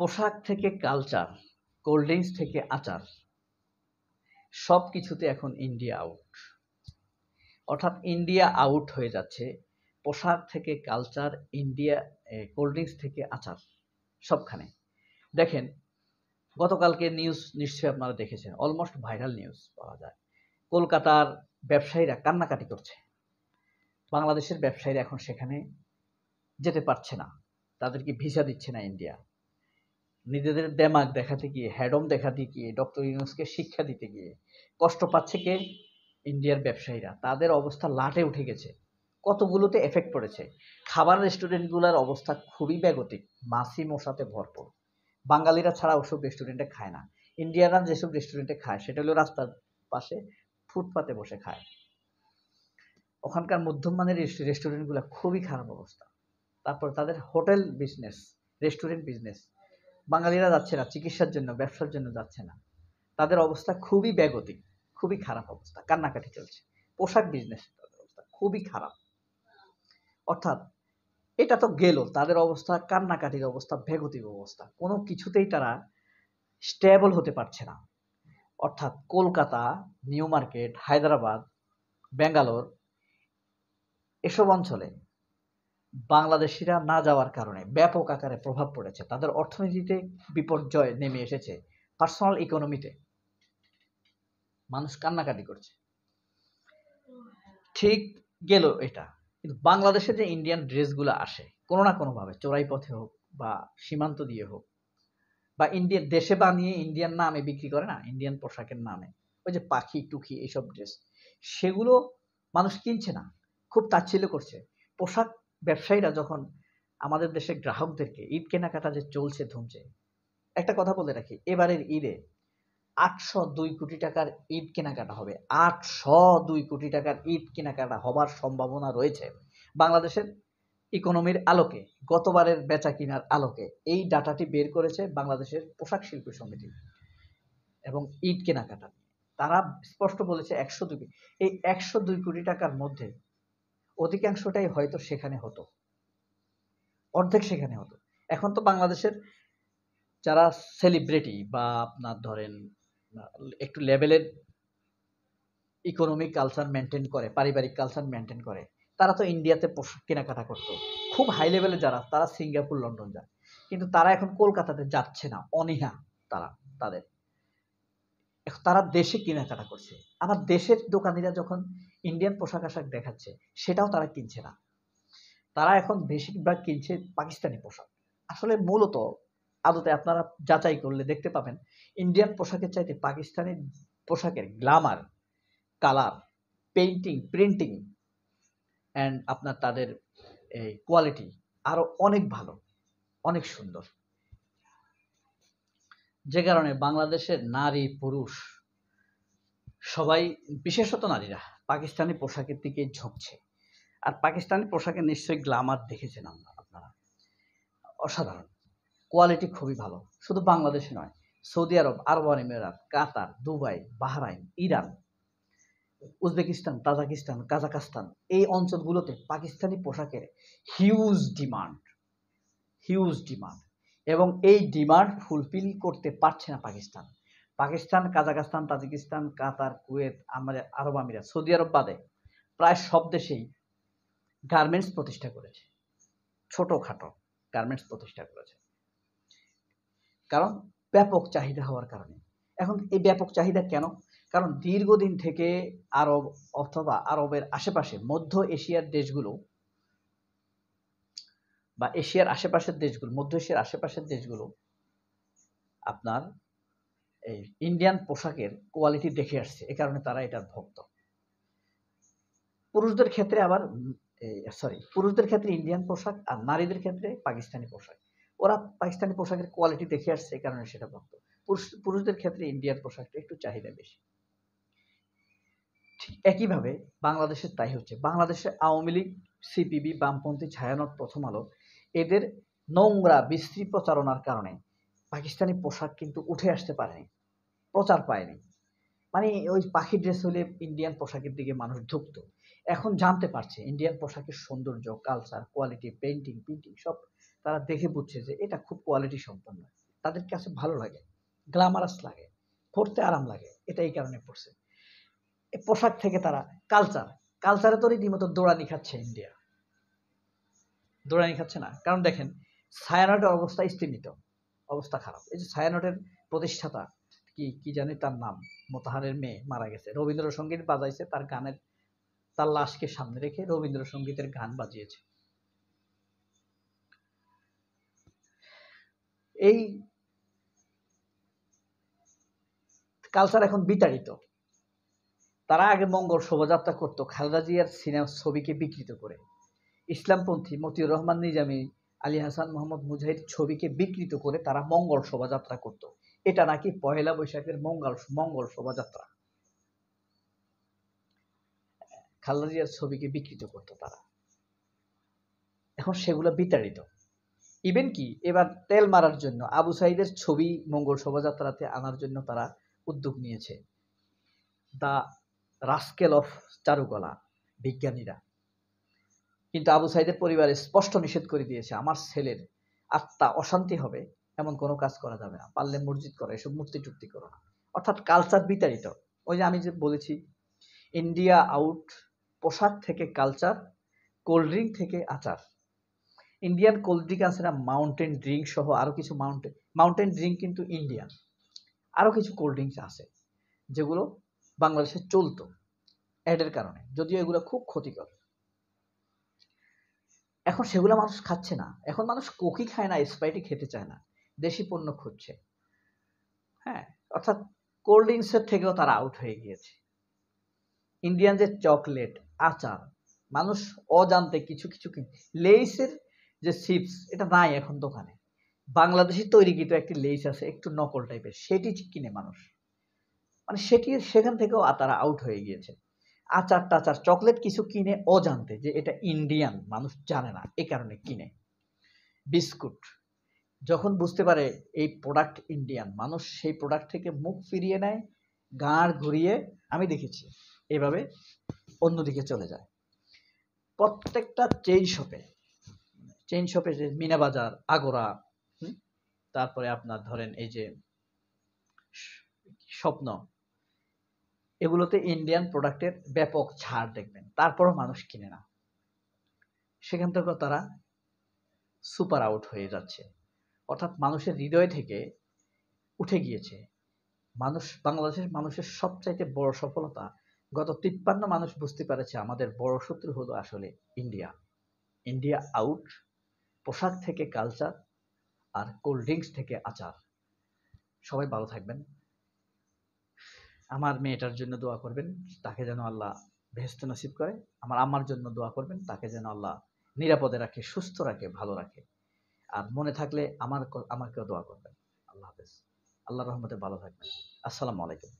পোশাক থেকে culture, cold drinks থেকে আচার, সবকিছুতে এখন ইন্ডিয়া আউট। অর্থাৎ ইন্ডিয়া আউট হয়ে যাচ্ছে পোশাক থেকে কালচার, ইন্ডিয়া কোল্ড ড্রিঙ্কস থেকে আচার, সবখানে। দেখেন, গতকালকে নিউজ নিশ্চয়ই আপনারা দেখেছেন, অলমোস্ট ভাইরাল নিউজ বলা যায়। কলকাতার ব্যবসায়ীরা কান্নাকাটি করছে। বাংলাদেশের ব্যবসায়ীরা এখন সেখানে যেতে পারছে না, তাদেরকে ভিসা দিচ্ছে না ইন্ডিয়া। নিজেদের দেমাগ দেখাতে গিয়ে, হ্যাডম দেখাতে গিয়ে, ডক্টর ইউনূসকে শিক্ষা দিতে গিয়ে কষ্ট পাচ্ছে কে? ইন্ডিয়ার ব্যবসায়ীরা। তাদের অবস্থা লাটে উঠে গেছে। কতগুলোতে এফেক্ট পড়েছে। খাবার রেস্টুরেন্টগুলোর অবস্থা খুবই বেগতিক, মাছি মশাতে ভরপুর। বাঙালিরা ছাড়া ওসব রেস্টুরেন্টে খায় না। ইন্ডিয়ানরা যেসব রেস্টুরেন্টে খায় সেটা হলো রাস্তার পাশে ফুটপাতে বসে খায়। ওখানকার মধ্যমমানের রেস্টুরেন্টগুলো খুবই খারাপ অবস্থা। তারপর তাদের হোটেল বিজনেস, রেস্টুরেন্ট বিজনেস, বাঙালিরা যাচ্ছে না চিকিৎসার জন্য, ব্যবসার জন্য যাচ্ছে না। তাদের অবস্থা খুবই বেগতিক, খুবই খারাপ অবস্থা, কান্নাকাটি চলছে। পোশাক বিজনেস তাদের অবস্থা খুবই খারাপ। অর্থাৎ এটা তো গেল, তাদের অবস্থা কান্নাকাটির অবস্থা, বেগতিক অবস্থা। কোনো কিছুতেই তারা স্টেবল হতে পারছে না। অর্থাৎ কলকাতা, নিউ মার্কেট, হায়দ্রাবাদ, বেঙ্গালোর, এসব অঞ্চলে বাংলাদেশিরা না যাওয়ার কারণে ব্যাপক আকারে প্রভাব পড়েছে। তাদের অর্থনীতিতে বিপর্যয় নেমে এসেছে, পার্সোনাল ইকোনমিতে। মানুষ কান্নাকাটি করছে। ঠিক গেল এটা, কিন্তু বাংলাদেশে যে ইন্ডিয়ান ড্রেসগুলো আসে কোনো না কোনোভাবে, চোরাই পথে হোক বা সীমান্ত দিয়ে হোক, বা ইন্ডিয়ান দেশে বানিয়ে ইন্ডিয়ান নামে বিক্রি করে না, ইন্ডিয়ান পোশাকের নামে, ওই যে পাখি টুকি এইসব ড্রেস, সেগুলো মানুষ কিনছে না, খুব তাচ্ছিল্য করছে। পোশাক ব্যবসায়ীরা যখন আমাদের দেশের গ্রাহকদেরকে, ঈদ কেনাকাটা যে চলছে ধুমছে, একটা কথা বলে রাখি, এবারের ঈদে ৮০২ কোটি টাকার ঈদ কেনাকাটা হবে। ৮০২ কোটি টাকার ঈদ কেনাকাটা হবার সম্ভাবনা রয়েছে বাংলাদেশের ইকোনমির আলোকে, গতবারের বেচা কিনার আলোকে। এই ডাটাটি বের করেছে বাংলাদেশের পোশাক শিল্পী সমিতি এবং ঈদ কেনাকাটা। তারা স্পষ্ট বলেছে ১০২। এই ১০২ কোটি টাকার মধ্যে অধিকাংশটাই হয়তো সেখানে হতো, অর্ধেক সেখানে হতো। এখন তো বাংলাদেশের যারা সেলিব্রিটি বা আপনার ধরেন একটু লেভেলের ইকোনমিক কালচার মেনটেন করে, পারিবারিক কালচার মেনটেন করে, তারা তো ইন্ডিয়াতে পোশাক কেনাকাটা করতো। খুব হাই লেভেলে যারা, তারা সিঙ্গাপুর, লন্ডন যায়। কিন্তু তারা এখন কলকাতাতে যাচ্ছে না, অনীহা তারা, তাদের। তারা দেশে কেনাকাটা করছে। আবার দেশের দোকানিরা যখন ইন্ডিয়ান পোশাক আশাক দেখাচ্ছে, সেটাও তারা কিনছে না। তারা এখন বেশিরভাগ কিনছে পাকিস্তানি পোশাক। আসলে মূলত আদতে আপনারা যাচাই করলে দেখতে পাবেন, ইন্ডিয়ান পোশাকের চাইতে পাকিস্তানি পোশাকের Glamour, colour, painting, printing and আপনার তাদের এই কোয়ালিটি আরো অনেক ভালো, অনেক সুন্দর। যে কারণে বাংলাদেশের নারী পুরুষ সবাই, বিশেষত নারীরা, পাকিস্তানি পোশাকের দিকে ঝুঁকছে। আর পাকিস্তানি পোশাকের নিশ্চয়ই গ্লামার দেখেছেন আপনারা, অসাধারণ, কোয়ালিটি খুবই ভালো। শুধু বাংলাদেশে নয়, সৌদি আরব, আরব আমিরাত, Qatar, Dubai, Bahrain, Iran, Uzbekistan, Tajikistan, Kazakhstan, এই অঞ্চলগুলোতে পাকিস্তানি পোশাকের হিউজ ডিমান্ড, হিউজ ডিমান্ড। এবং এই ডিমান্ড ফুলফিল করতে পারছে না পাকিস্তান। পাকিস্তান, কাজাখস্তান, তাজিকিস্তান, কাতার, কুয়েত, আরব আমিরাত, সৌদি আরব বাদে প্রায় সব দেশেই গার্মেন্টস প্রতিষ্ঠা করেছে, ছোটখাটো গার্মেন্টস প্রতিষ্ঠা করেছে। কারণ ব্যাপক চাহিদা হওয়ার কারণে। এখন এই ব্যাপক চাহিদা কেন? কারণ দীর্ঘদিন থেকে আরব অথবা আরবের আশেপাশে, মধ্য এশিয়ার দেশগুলো বা এশিয়ার আশেপাশের দেশগুলো, মধ্য এশিয়ার আশেপাশের দেশগুলো আপনার এই ইন্ডিয়ান পোশাকের কোয়ালিটি দেখে আসছে, এ কারণে তারা এটার ভক্ত। পুরুষদের ক্ষেত্রে আবার পুরুষদের ক্ষেত্রে ইন্ডিয়ান পোশাক, আর নারীদের ক্ষেত্রে পাকিস্তানি পোশাক। ওরা পাকিস্তানি পোশাকের কোয়ালিটি দেখে আসছে, এই কারণে সেটা ভক্ত। পুরুষদের ক্ষেত্রে ইন্ডিয়ান পোশাকটা একটু চাহিদা বেশি। ঠিক একইভাবে বাংলাদেশের তাই হচ্ছে। বাংলাদেশে আওয়ামী লীগ, সিপিবি, বামপন্থী, ছায়ানট, প্রথম আলো, এদের নোংরা বিশ্রী প্রচারণার কারণে পাকিস্তানি পোশাক কিন্তু উঠে আসতে পারেনি, প্রচার পায়নি। মানে ওই পাখি ড্রেস হলে ইন্ডিয়ান পোশাকের দিকে মানুষ ঢুকতো। এখন জানতে পারছে ইন্ডিয়ান পোশাকের সৌন্দর্য, কালচার, কোয়ালিটি, পেইন্টিং, প্রিন্টিং সব তারা দেখে বুঝছে যে এটা খুব কোয়ালিটি সম্পন্ন। তাদের কাছে ভালো লাগে, গ্ল্যামারাস লাগে, পড়তে আরাম লাগে, এটা এই কারণে পড়ছে। এই পোশাক থেকে তারা কালচারে তো রীতিমতো দৌড়ানি খাচ্ছে ইন্ডিয়া, দৌড়ানি খাচ্ছে না। কারণ দেখেন ছায়ানটের অবস্থা স্তিমিত, অবস্থা খারাপ। এই যে ছায়ানটের প্রতিষ্ঠাতা কি জানি তার নাম, মোতাহারের মেয়ে মারা গেছে, রবীন্দ্রসঙ্গীত বাজাইছে, তার লাশকে সামনে রেখে রবীন্দ্রসঙ্গীতের গান বাজিয়েছে। এই কালচার এখন বিতাড়িত। তারা আগে মঙ্গল শোভাযাত্রা করতো খালেদা জিয়ার সিনেমা ছবিকে বিকৃত করে, ইসলামপন্থী মতিউর রহমান নিজামী, আলী হাসান মোহাম্মদ মুজাহিদ ছবিকে বিকৃত করে তারা মঙ্গল শোভাযাত্রা করত। এটা নাকি পহেলা বৈশাখের মঙ্গল শোভাযাত্রা। খালেদা জিয়ার ছবিকে বিকৃত করত তারা, এখন সেগুলো বিতাড়িত। ইভেন কি এবার তেল মারার জন্য আবু সাইদের ছবি মঙ্গল শোভাযাত্রাতে আনার জন্য তারা উদ্যোগ নিয়েছে। দা রাস্কেল অফ চারুকলা বিজ্ঞানীরা, কিন্তু আবু সাইদের পরিবারে স্পষ্ট নিষেধ করে দিয়েছে, আমার ছেলের আত্মা অশান্তি হবে এমন কোনো কাজ করা যাবে না, পারলে মসজিদ করো, এসব মূর্তি টুর্তি করো না। অর্থাৎ কালচার বিতাড়িত। ওই যে আমি যে বলেছি ইন্ডিয়া আউট, পোশাক থেকে কালচার, কোল্ড ড্রিঙ্ক থেকে আচার। ইন্ডিয়ান কোল্ড ড্রিঙ্ক আছে না, মাউন্টেন ড্রিঙ্ক সহ আরো কিছু মাউন্টেন ড্রিঙ্ক কিন্তু ইন্ডিয়ান, আরো কিছু কোল্ড ড্রিঙ্কস আছে যেগুলো বাংলাদেশে চলতো অ্যাডের কারণে, যদিও এগুলো খুব ক্ষতিকর। এখন সেগুলো মানুষ খাচ্ছে না, এখন মানুষ কোকই খায় না, স্প্রাইটই খেতে চায় না, দেশি পণ্য খুঁজছে। হ্যাঁ, অর্থাৎ কোল্ড ড্রিঙ্কসের থেকেও তারা আউট হয়ে গিয়েছে। ইন্ডিয়ান যে চকলেট, আচার, মানুষ অজান্তে কিছু কিছু লেইসের যে চিপস, এটা নাই এখন দোকানে। বাংলাদেশি তৈরিকৃত একটি লেইস আছে একটু নকল টাইপের, সেটি কিনে মানুষ, মানে সেখান থেকেও তারা আউট হয়ে গিয়েছে। আচার টাচার চকলেট কিছু কিনে অজান্তে যে এটা ইন্ডিয়ান, মানুষ জানে না, এ কারণে কিনে। বিস্কুট যখন বুঝতে পারে এই প্রোডাক্ট ইন্ডিয়ান, মানুষ সেই প্রোডাক্ট থেকে মুখ ফিরিয়ে নেয়, গাঁড় ঘুরিয়ে, আমি দেখেছি এভাবে অন্যদিকে চলে যায়। প্রত্যেকটা চেইন শপে যে মিনা বাজার, আগোরা, তারপরে আপনার ধরেন এই যে স্বপ্ন, এগুলোতে ইন্ডিয়ান প্রোডাক্টের ব্যাপক ছাড় দেখবেন, তারপরও মানুষ কিনে না। সেখান থেকে তারা সুপার আউট হয়ে যাচ্ছে। অর্থাৎ মানুষের হৃদয় থেকে উঠে গিয়েছে। বাংলাদেশের মানুষের সবচাইতে বড় সফলতা, গত 53 মানুষ বুঝতে পারেছে আমাদের বড় শত্রু হলো আসলে ইন্ডিয়া আউট, পোশাক থেকে কালচার, আর কোল্ড ড্রিঙ্কস থেকে আচার। সবাই ভালো থাকবেন। আমার মেয়েটার জন্য দোয়া করবেন, তাকে যেন আল্লাহ বেহেশত নসিব করে। আমার আম্মার জন্য দোয়া করবেন, তাকে যেন আল্লাহ নিরাপদে রাখে, সুস্থ রাখে, ভালো রাখে। আর মনে থাকলে আমাকেও দোয়া করবেন। আল্লাহ হাফেজ। আল্লাহর রহমতে ভালো থাকবেন। আসসালামু আলাইকুম।